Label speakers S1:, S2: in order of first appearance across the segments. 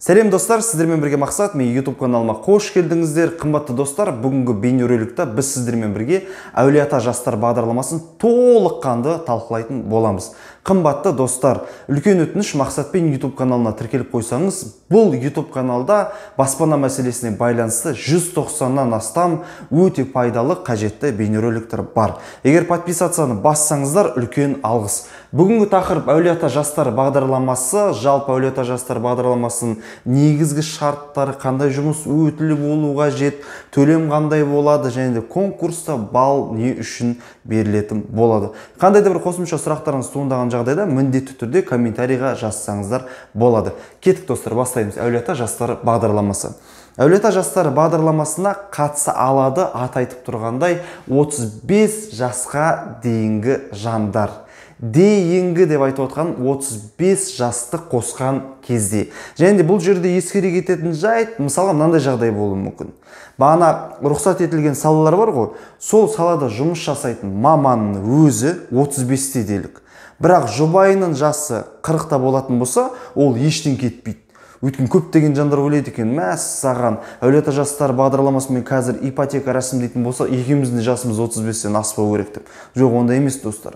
S1: Сәлем достар, сіздермен бірге Мақсат, мен YouTube каналыма қош келдіңіздер. Қымбатты достар, бүгінгі бейнероликта біз сіздермен бірге Әулие-Ата жастар бағдарламасын толыққанды талқылайтын боламыз. Қымбатты достар, үлкен өтініш, Мақсатпен YouTube каналына тіркеліп қойсаңыз, бұл YouTube каналда баспана мәселесіне байланысты 190-нан астам өте пайдалы, қажетті бейнероликтер бар. Егер подписацияны бассаңыздар, үлкен алғыс. Бүгінгі тақырып Әулие-Ата жастар бағдарламасы, жалпы Әулие-Ата жастар бағдарламасының негізгі шарттары, қандай жұмыс өтілі болуға жет, төлем қандай болады, және де конкурста балл не үшін берілетін болады. Қандай да бір қосымша сұрақтарыңыз туындаған жағдайда міндетті түрде комментарийға жазсаңыздар болады. Кеттік достар, бастаймыз. Әулие-Ата жастар бағдарламасы. Әулие-Ата жастар бағдарламасына қатыса алады, атайтып тұрғандай 35 жасқа дейінгі жандар. Дейінгі деп айтып отқан 35 жасты қосқан кезде. Және де бұл жерде ескере кететін жайт, мысалға мынандай жағдай болуы мүмкін. Бағана рұқсат етілген салалар бар ғой, сол салада жұмыс жасайтын маманның өзі 35-те делік. Бірақ жұбайының жасы 40-та болатын болса, ол ештен кетпейді. Өйткені көптеген жандар ойлайды екен, мәс саған Әулие-Ата жастар бағдарламасымен қазір ипотека рәсімдейтін болса, екеуміздің жасымыз 35-тен аспау керек деп. Жоқ, онда емес достар.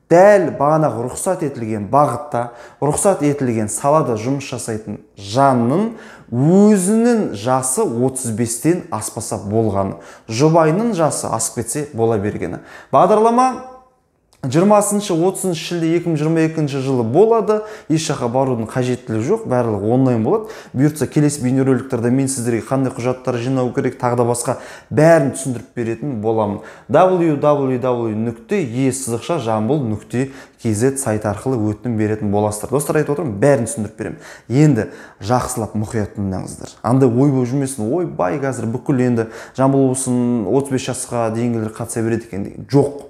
S1: Дәл бағанағы рұқсат етілген бағытта, рұқсат етілген салада жұмыс жасайтын жанның өзінің жасы 35-тен аспаса болғаны, жұбайының жасы асып кетсе бола бергені. Бағдарлама 20-30 шілде 2022 жылы болады. Еш жаққа барудың қажеттілігі жоқ, барлығы онлайн болады. Бұйыртса келесі бейнероликтерде мен сіздерге қандай құжаттар жинау керек, тағы да басқа бәрін түсіндіріп беретін боламын. www.e-jambul.kz сайт арқылы өтінім беретін боласыздар. Достар, айтып отырмын, бәрін түсіндіріп беремін. Енді жақсылап мұқият тыңдаңыздар. Андай ой болып жүрмесін, ой бай қазір бүкіл енді Жамбыл облысын 35 жасқа дейінгілер қатыса береді екен деген. Жоқ.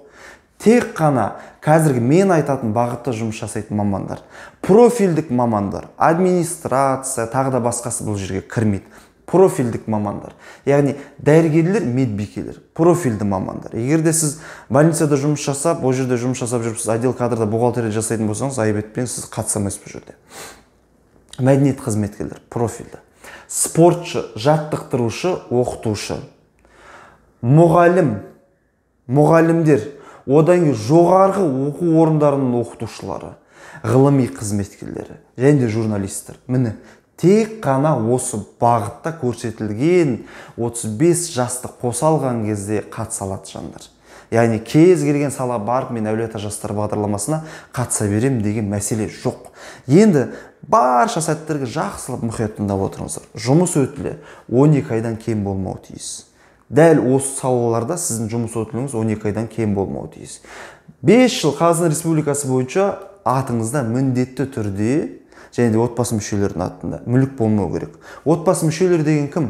S1: Тек қана қазіргі мен айтатын бағытта жұмыс жасайтын мамандар, профильдік мамандар, администрация, тағы да басқасы бұл жерге кірмейді. Профильдік мамандар. Яғни дәрігерлер, медбикелер, профильді мамандар. Егер де сіз больницада жұмыс жасап, ол жерде жұмыс жасап жүрсіз, отдел кадрда бухгалтерия жасайтын болсаңыз, айып етпеңіз, сіз қатысамайсыз бұл жерде. Мәдениет қызметкерлер, профильді. Спортшы, жаттықтырушы, оқытушы. Мұғалімдер, одан кейін жоғарғы оқу орындарының оқытушылары, ғылыми қызметкерлері, және де журналистер. Міне, тек қана осы бағытта көрсетілген 35 жасты қоса алған кезде қатыса алады жандар. Яғни кез келген сала барып, мен Әулие-Ата жастар бағдарламасына қатыса берем деген мәселе жоқ. Енді барша сәттерге жақсылап мұқият тыңдап отырыңыздар. Жұмыс өтілі 12 айдан кем болмауы тиіс. Дәл осы салаларда сіздің жұмыс өтіліңіз 12 айдан кем болмауы тиіс. 5 жыл Қазақстан Республикасы бойынша атыңызда міндетті түрде, және де отбасы мүшелерінің атында мүлік болмау керек. Отбасы мүшелері деген кім?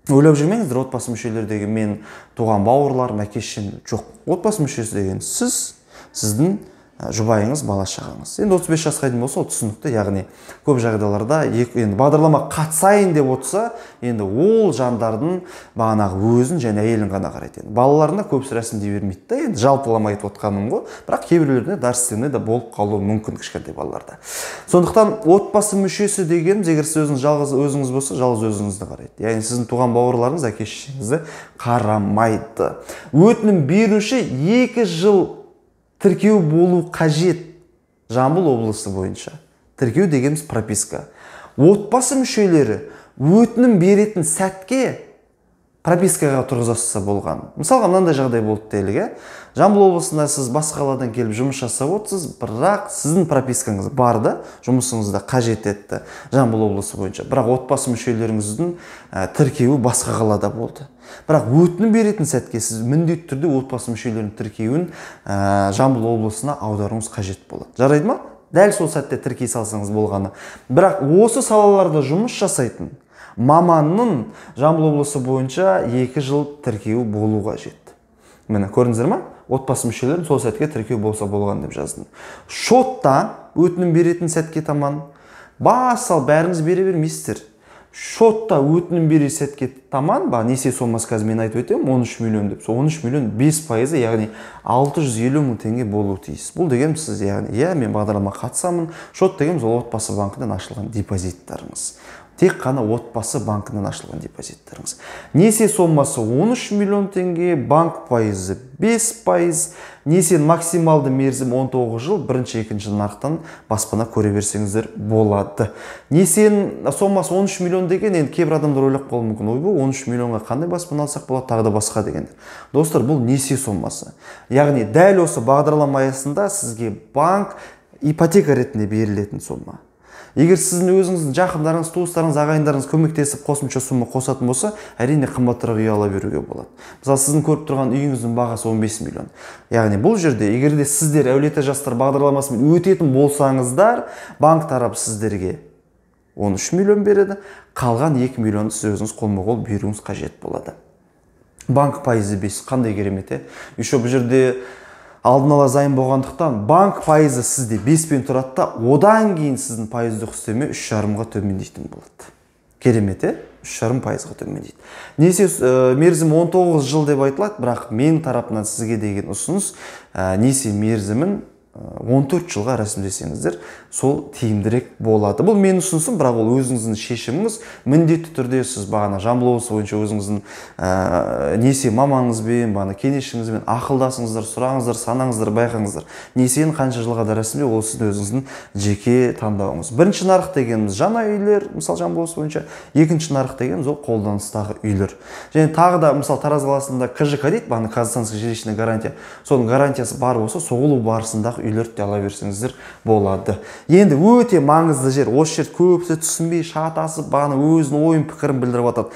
S1: Ойлап жүрмеңіздер, отбасы мүшелері деген мен туған бауырларым, әке-шешем жоқ. Отбасы мүшесі деген сіз, сіздің жұбайыңыз, бала-шағаңыз. Енді 35 жасқа дейін болса, ол түсінікті, яғни көп жағдайларда енді бағдарлама қатысайын деп отырса, енді ол жандардың бағанағы өзін және әйелін ғана қарайды. Балаларына көбісі рәсімдей бермейді да, енді жалпылама айтып отқаным ғой, бірақ кейбіреулеріне дәрістеріне де болып қалуы мүмкін кішкентай балаларда. Сондықтан отбасы мүшесі дегеніміз, егер сіз жалғыз өзіңіз болса, жалғыз өзіңізді қарайды. Яғни сіздің туған бауырларыңыз, әке-шешеңізді қарамайды. Өтінім беруші 2 жыл тіркеу болу қажет. Жамбыл облысы бойынша. Тіркеу дегеніміз прописка. Отбасы мүшелері өтінім беретін сәтке пропискаға тұрғызаса болған. Мысалға мынандай жағдай болды делік. Жамбыл облысында сіз басқа қаладан келіп жұмыс жасап отырсыз, бірақ сіздің пропискаңыз бар да, жұмысыңызда қажет етті Жамбыл облысы бойынша. Бірақ отбасы мүшелеріңіздің тіркеуі басқа қалада болды. Бірақ өтінім беретін сәтке сіз міндетті түрде отбасы мүшелерінің тіркеуін Жамбыл облысына аударуыңыз қажет болады. Жарайды ма? Дәл сол сәтте тіркей салсаңыз болғаны. Бірақ осы салаларда жұмыс жасайтын маманның Жамбыл облысы бойынша 2 жыл тіркеуі болу қажет. Міне, көрдіңіздер ма? Отбасы мүшелерін сол сәтке тіркеу болса болған деп жаздым. Шотта өтінім беретін сәтке таман бас сал бәріңіз бере бермейсіздер. шотта өтінім бере сәтке таман несие сомасы қазір мен айтып өтемін 13 миллион деп. Сол 13 миллион 5%, яғни 650 мың теңге болуы тиіс. Бұл деген сіз яғни мен бағдарламаға қатысамын. Шот деген ол отбасы банкінен ашылған депозиттарыңыз. Тек қана отбасы банкінен ашылған депозиттарыңыз. Несие сомасы 13 миллион теңге, банк пайызы 5%, несиенің максималды мерзім 19 жыл, бірінші екінші нарықтан баспана көре берсеңіздер болады. Несиенің сомасы 13 миллион деген, енді кейбір адамдар ойлап қалуы мүмкін, ойбай 13 миллионға қандай баспана алсақ болады, тағы да басқа дегендер. Достар, бұл несие сомасы. Яғни дәл осы бағдарлама аясында сізге банк ипотека ретінде берілетін сома. Егер сіздің өзіңіздің жақындарыңыз, туыстарыңыз, ағайындарыңыз көмектесіп қосымша сома қосатын болса, әрине қымбатырақ үй ала беруге болады. Мысалы, сіздің көріп тұрған үйіңіздің бағасы 15 миллион. Яғни бұл жерде, егер де сіздер әулеті жастар бағдарламасымен өтетін болсаңыздар, банк тарапы сіздерге 13 миллион береді, қалған 2 миллионды сіз өзіңіз қолма-қол беруіңіз қажет болады. Банк пайызы 5, қандай керемет, еще бұл жерде алдын ала займ болғандықтан банк пайызы сізде 5-пен тұрады да, одан кейін сіздің пайыздық үстеме 3,5-ға төмендейтін болады. Керемет, 3,5%-ға төмендейді. Несие мерзім 19 жыл деп айтылады, бірақ мен тарапынан сізге деген ұсыныс несие мерзімін 14 жылға рәсімдесеңіздер, сол тиімдірек болады. Бұл мен ұсынысым, бірақ ол өзіңіздің шешіміңіз. Міндетті түрде сіз бағана жамбыл облысы бойынша өзіңіздің несие мамаңызбен, кеңесшіңізбен ақылдасыңыздар, сұраңыздар, санаңыздар, байқаңыздар. Несиені қанша жылға да рәсімдеу, ол сіздің өзіңіздің жеке таңдауыңыз. Бірінші нарық дегеніміз жаңа үйлер, мысалы жамбыл облысы бойынша, екінші нарық дегеніміз ол қолданыстағы үйлер. Және тағы да мысалы Тараз қаласында КЖК дейді, Казахстанская жилищная гарантия. Соның гарантиясы бар болса, соғылу барысындағы үйлерді ала берсеңіздер болады. Енді өте маңызды жер, осы жер көбісі түсінбей шатасып, өзінің ойын пікірін білдіріп жатады.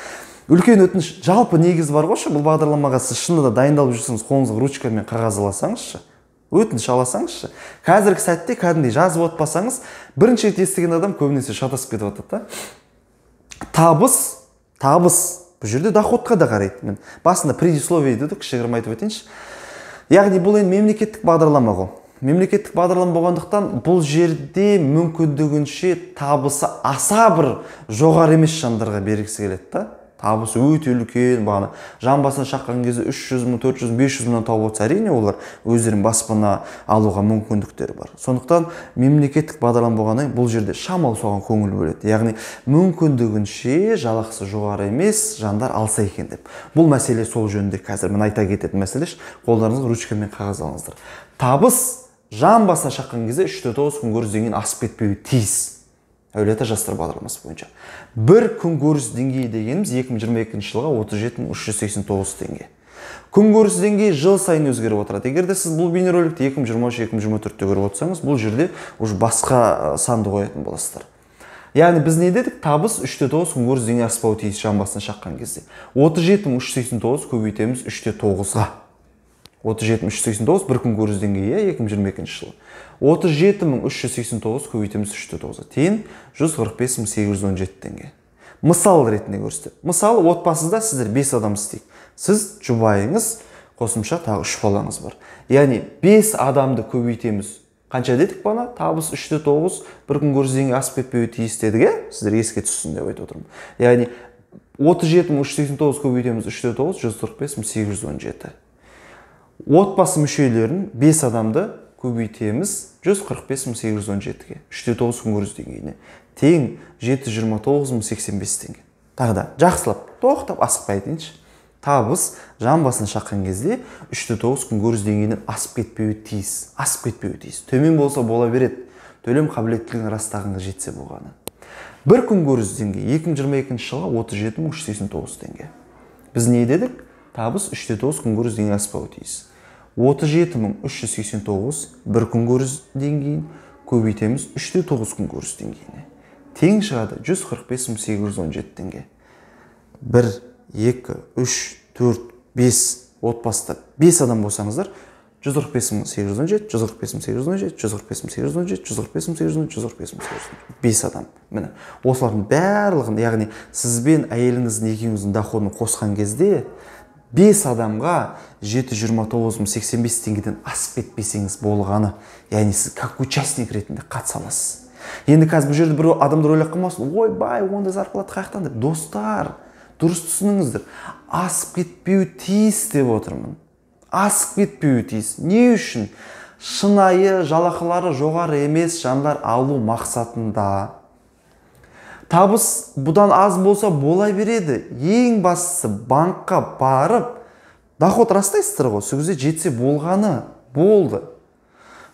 S1: Үлкен өтініш, жалпы негіз бар ғой, бұл бағдарламаға сіз шынында дайындалып жүрсеңіз, қолыңызға ручка мен қағаз аласаңызшы, өтініш аласаңызшы, қазіргі сәтте кәдімгідей жазып отпасаңыз, бірінші рет естіген адам көбінесе шатасып кетіп жатады. Табыс, бұл жерде доходқа да қарайды. Мен басында предисловие деді, кішігірім айтып өтейінші. Яғни бұл енді мемлекеттік бағдарлама ғой. Мемлекеттік бағдарлама болғандықтан бұл жерде мүмкіндігінше табысы аса бір жоғары емес жандарға бергісі келеді да. Табысы өте үлкен, жан басына шаққан кезде 300 мың, 400 мың, 500 мыңнан тауып отса, әрине олар өздерінің баспана алуға мүмкіндіктері бар. Сондықтан мемлекеттік бағдарлама болғаннан кейін бұл жерде шамалы соған көңіл бөледі. Яғни мүмкіндігінше жалақысы жоғары емес жандар алса екен деп. Бұл мәселе сол жөнінде қазір мен айта кететін мәселе, қолдарыңызға ручка мен қағаз алыңыздар. Табыс жан басына шаққан кезде 3-9 күн көріс деңгейін асып кетпеуі тиіс. Әулеті жастар бағдарламасы бойынша. Бір күн көріс деңгейі дегеніміз 2022 жылға 37.389 теңге. Күн көріс деңгейі жыл сайын өзгеріп отырады. Егер де сіз бұл бейнероликті 2023-2024-те көріп отырсаңыз, бұл жерде уже басқа санды қоятын боласыздар. Яғни біз не дедік? Табыс 3-9 күн көріс деңгейі аспауы тиіс жан басына шаққан кезде. 37.389 көбейтеміз 3-9-ға. 37.389 бір күн көріс деңгейі 2022 жылы. 37.389 көбейтеміз 3-9-ға. Тен 145.817 теңге. Мысал ретінде көрсетеді. Мысалы, отбасында сіздер 5 адам істейік. Сіз жұбайыңыз, қосымша тағы 3 балаңыз бар. Яғни 5 адамды көбейтеміз. Қанша дедік бана? Табыс 3-9, бір күн көріс деңгейі асып кетпеуі тиіс дедік, сіздер еске түссін деп айтып отырмын. Яғни 37.389 көбейтеміз 3-9, 145.817. Отбасы мүшелерін 5 адамды көбейтеміз 145.817-ге, 3-9 күн көріс деңгейіне. Тең 729.085 теңге. Тағы да жақсылап, тоқтап асықпай айтайыншы. Табыс жан басына шаққан кезде 3-9 күн көріс деңгейінен асып кетпеуі тиіс. Төмен болса бола береді. Төлем қабілеттілігін растағанға жетсе болғаны. Бір күн көріс деңгейі 2022 жылға 37.389 теңге. Біз не дедік? Табыс 3-9 күн көріс деңгейі аспауы тиіс. 37.389 бір күн көріс деңгейін көбейтеміз 3-9 күн көріс деңгейіне. Тең шығады 145.817 теңге. 1, 2, 3, 4, 5 отбасыда 5 адам болсаңыздар, 145.817, 145.817, 145.817, 145.817, 145.817. 5 адам. Міне, осылардың барлығын, яғни сізбен әйеліңіздің екеуіңіздің доходын қосқан кезде 5 адамға 729.085 теңгеден асып кетпесеңіз болғаны, яғни сіз как участник ретінде қатыса аласыз. Енді қазір бұл жерде бір адамдар ойлап қалмасын, ой бай ондай зарплата қаяқтан деп. Достар, дұрыс түсініңіздер, асып кетпеуі тиіс деп отырмын. Асып кетпеуі тиіс. Не үшін? Шынайы жалақылары жоғары емес жандар алу мақсатында. Табыс бұдан аз болса бола береді. Ең бастысы банкқа барып, доход растайсыздар ғой, сол кезде жетсе болғаны болды.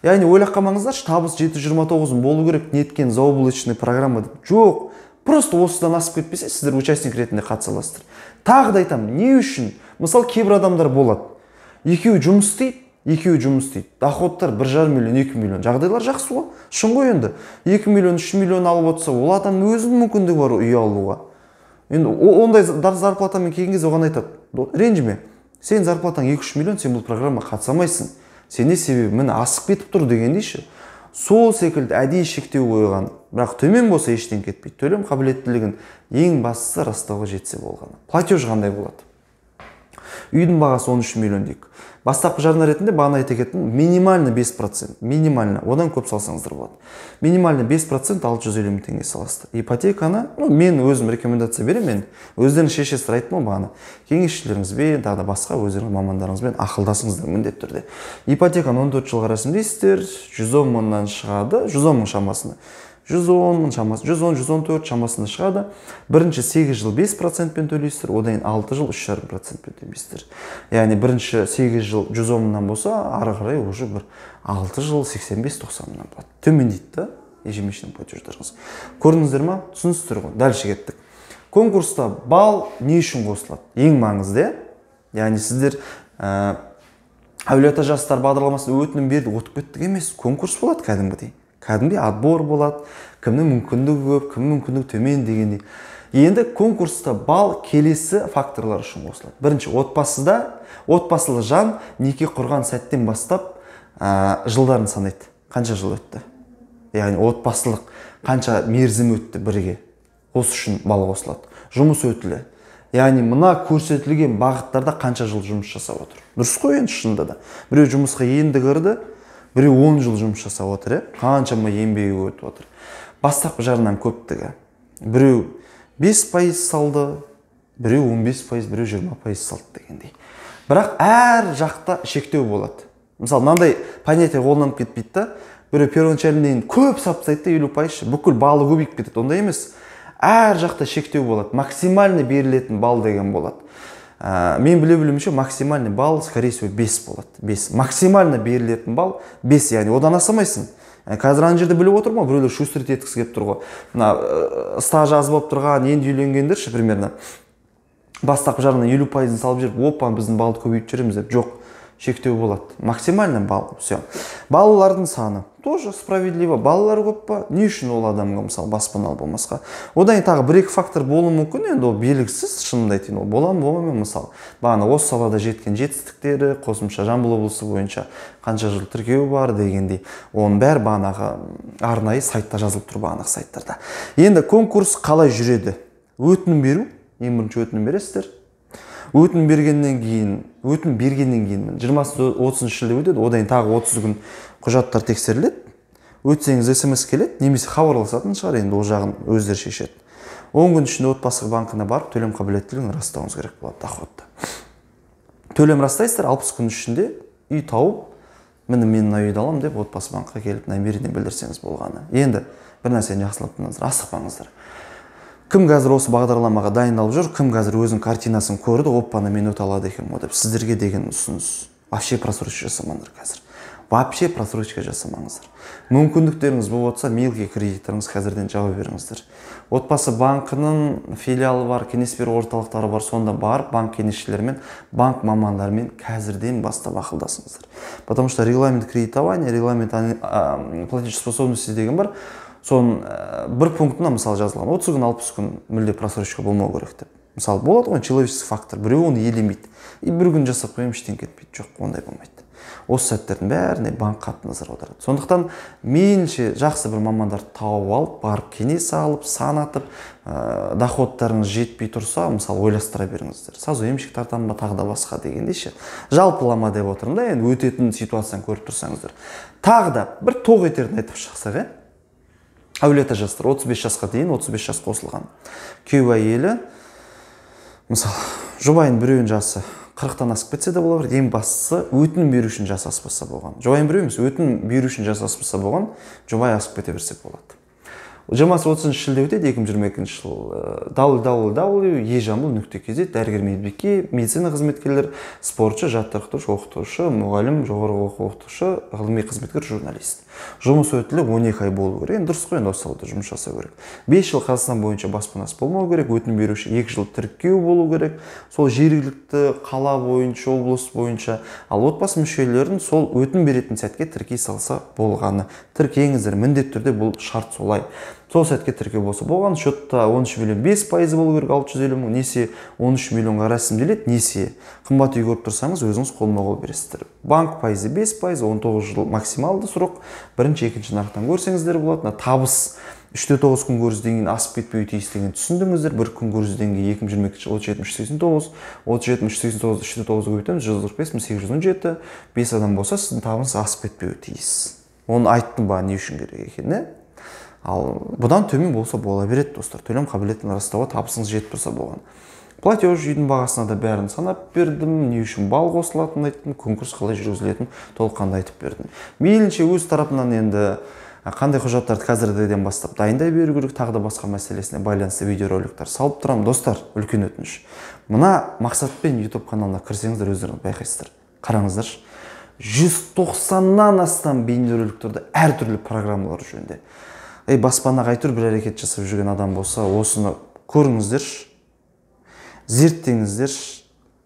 S1: Яғни ойлап қалмаңыздаршы, табыс 729 болу керек, неткен заоблачный программа деп. Жоқ, просто осыдан асып кетпесе, сіздер участник ретінде қатыса аласыздар. Тағы да айтамын, не үшін? Мысалы, кейбір адамдар болады. Екеуі жұмыс істейді, доходтар 1,5 миллион, 2 миллион. Жағдайлар жақсы ғой. Шын ғой енді. 2 миллион, 3 миллион алып отырса, ол адам өзінің мүмкіндігі бар үй алуға. Енді ондай зарплатамен келген кезде оған айтады, ренжіме. Сен зарплатаң 2-3 миллион, сен бұл программаға қатыса алмайсың. Сен не себебі? Міне асып кетіп тұр деген дейші. Сол секілді әдейі шектеу қойған. Бірақ төмен болса ештен кетпейді. Төлем қабілеттілігін ең бастысы растауға жетсе болғаны. Платеж қандай болады? Үйдің бағасы 13 миллион дейік. Бастапқы жарна ретінде бағана айта кеттім, минимальный 5%. Минимальный. Одан көп салсаңыздар болады. Минимальный 5% 650 мың теңге саласыздар. Ипотеканы, мен өзім рекомендация беремін. Өздерінің шешесіздер айттым ғой бағана. Кеңесшілеріңізбен, тағы да басқа өздерінің мамандарыңызбен ақылдасыңыздар міндетті түрде. Ипотеканы 14 жылға рәсімдейсіздер, 110 мыңнан шығады, 110 мың шамасында. 110 мың шамасы, 110-114 шамасында шығады. Бірінші 8 жыл 5%-пен төлейсіздер, одан 6 жыл 3,5%-пен төлейсіздер. Яғни бірінші 8 жыл 110 мыңнан болса, ары қарай уже бір 6 жыл 85-90 мыңнан болады. Төмендейді да, ежемесячный платеждарыңыз. Көрдіңіздер ма? Түсінсіздер ғой. Дальше кеттік. Конкурста балл не үшін қосылады? Ең маңызды, яғни сіздер әулие-ата жастар бағдарламасында өтінім берді, өтіп кеттік емес, конкурс болады кәдімгідей. Кәдімгідей отбор болады, кімнің мүмкіндігі көп, кімнің мүмкіндігі төмен дегендей. Енді конкурста балл келесі факторлар үшін қосылады. Бірінші, отбасылы жан неке құрған сәттен бастап жылдарын санайды. Қанша жыл өтті? Яғни отбасылық қанша мерзім өтті бірге. Осы үшін балл қосылады. Жұмыс өтілі. Яғни мына көрсетілген бағыттарда қанша жыл жұмыс жасап отыр. Дұрыс қой енді шынында да. Біреу жұмысқа енді кірді, біреу 10 жыл жұмыс жасап отыр, қаншама еңбегі өтіп отыр. Бастапқы жарынан көптігі. Біреу 5% салды, біреу 15%, біреу 20% салды дегендей. Бірақ әр жақта шектеу болады. Мысалы, мынандай понятие қолданып кетпейді да, біреу первоначальнен көп сапсайды 50%, бүкіл балы көбейіп кетеді, ондай емес. Әр жақта шектеу болады, максимальный берілетін бал деген болады. Мен біле-білуімше максимальный балл, скорее всего, 5 болады. 5. Максимально берілетін балл 5, яғни одан асамайсың. Қазір ана жерде біліп отыр ма, біреулер шустрить еткісі келіп тұр ғой. Стаж аз болып тұрған, енді үйленгендерші примерно. Бастапқы жарынан 50%-ын салып жүріп, опа, біздің балды көбейіп жүреміз деп. Жоқ, шектеу болады. Максимальный балл. Все. Балалардың саны тоже справедливо. Балалар көп па? Не үшін ол адамға мысалы баспаналы болмасқа? Одан тағы бір-екі фактор болуы мүмкін, енді ол белгісіз, шынымды айтайын, ол бола ма, болмай ма мысалы. Бағана осы салада жеткен жетістіктері, қосымша Жамбыл облысы бойынша қанша жыл тіркеу бар дегендей. Оның бәрі бағанағы арнайы сайтта жазылып тұр, бағанағы сайттарда. Енді конкурс қалай жүреді? Өтінім беру, ең бірінші өтінім бересіздер. Өтінім бергеннен кейін 20-30 шілде өтеді, одан тағы 30 күн құжаттар тексеріледі. Өтсеңіз смс келеді, немесе хабарласатын шығар, енді ол жағын өздері шешеді. 10 күн ішінде отбасы банкына барып, төлем қабілеттілігін растауыңыз керек болады доходты. Төлем растайсыздар, 60 күн ішінде үй тауып, мен мына үйді аламын деп отбасы банкқа келіп намерение білдірсеңіз болғаны. Енді бір нәрсені жақсылап тыңдаңыздар, асықпаңыздар. Кім қазір осы бағдарламаға дайындалып жүр, кім қазір өзінің картинасын көрді, оппаны мен өте алады екен деп сіздерге деген ұсыныс. Вообще просрочка жасамаңыздар қазір. Вообще просрочка жасамаңыздар. Мүмкіндіктеріңіз болып отса, мелкий кредиттарыңыз қазірден жауап беріңіздер. Отбасы банкының филиалы бар, кеңес беру орталықтары бар, сонда барып банк кеңесшілерімен, банк мамандарымен қазірден бастап ақылдасыңыздар. Потому что регламент кредитования, регламент платежеспособности деген бар. Сон бір пунктына мысалы жазылған 30 күн 60 күн мүлде просрочка болмау керек деп. Мысалы болады ғой человеческий фактор, біреу оны елемейді. Бір күн жасап қойым іштен кетпейді. Жоқ, ондай болмайды. Осы сәттердің бәріне банк қатты назар аударады. Сондықтан мейлінше жақсы бір мамандарды тауып алып, барып кеңес алып, санатып, доходтарыңыз жетпей тұрса, мысалы ойластыра беріңіздер. Сазу емшік тартам ба, тағы да басқа дегенде ше. Жалпылама деп отырмын да, енді өтетін ситуацияны көріп тұрсаңыздар. Тағы да бір тоқ етерін айтып шықсақ, әулие ата жастар 35 жасқа дейін, 35 жас қосылған күйеу әйелі, мысалы жұбайының біреуінің жасы 40-тан асып кетсе де бола береді, ең бастысы өтінім беру үшін жасы аспаса болған. Жұбайының біреу емес, өтінім беру үшін жасы аспаса болған, жұбай асып кете берсе болады. 20-30 шілде өтеді 2022 жыл. www.ежамбыл.kz дәрігер медбике, медицина қызметкерлері, спортшы, жаттықтырушы, оқытушы, мұғалім, жоғарғы оқу оқытушы, ғылыми қызметкер, журналист. Жұмыс өтілі 12 ай болу керек. Енді дұрыс қой, енді осы салада жұмыс жасау керек. 5 жыл Қазақстан бойынша баспанасы болмау керек, өтінім беруші 2 жыл тіркеу болу керек. Сол жергілікті қала бойынша, облыс бойынша, ал отбасы мүшелерін сол өтінім беретін сәтке тіркей салса болғаны. Тіркеңіздер, міндетті түрде бұл шарт солай. Сол сәтке тіркеу болса болған, счетта 13 миллион 5% болу керек, 650 мың, несие 13 миллионға рәсімделеді, несие. Қымбат үй көріп тұрсаңыз, өзіңіз қолма-қол бересіздер. Банк пайызы 5%, 19 жыл максималды срок, бірінші, екінші нарықтан көрсеңіздер болады. Табыс 3-9 күн көрізден кейін асып кетпеуі тиіс деген түсіндіңіздер. бір күн көрізден кейін 2022 37 389, 3-9 көбейтеміз, 145 817, 5 адам болса, сіздің табыңыз асып кетпеуі тиіс. Оны айттым ба, не үшін керек екен, Ал бұдан төмен болса бола береді, достар. Төлем қабілетін растауға табысыңыз жетіп тұрса болған. Платеж үйдің бағасына да бәрін санап бердім, не үшін бал қосылатынын айттым, конкурс қалай жүргізілетінін толыққанды айтып бердім. Мейлінше өз тарапынан енді қандай құжаттарды қазірден бастап дайындай беру керек, тағы да басқа мәселесіне байланысты видеороликтер салып тұрамын, достар, үлкен өтініш. Мына мақсатпен YouTube каналына кірсеңіздер, өздеріңіз байқайсыздар. Қараңыздаршы. 190-нан астам бейнероликтерді әртүрлі программалар жөнінде. Баспанаға әйтеуір бір әрекет жасап жүрген адам болса, осыны көріңіздерші, зерттеңіздерші,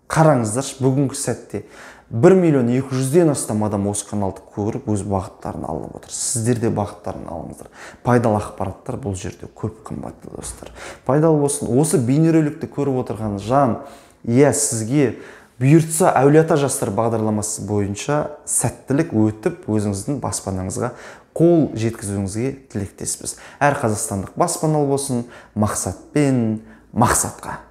S1: қараңыздарші. Бүгінгі сәтте 1.200.000-ден астам адам осы каналды көріп, өз бағыттарын алып отыр. Сіздер де бағыттарын алыңыздар. Пайдалы ақпараттар бұл жерде көп, қымбатты достар. Пайдалы болсын. Осы бейнероликті көріп отырған жан, сізге бұйыртса әулие ата жастар бағдарламасы бойынша сәттілік өтіп, өзіңіздің баспанаңызға қол жеткізуіңізге тілектеспіз. Әр қазақстандық баспаналы болсын, мақсатпен мақсатқа.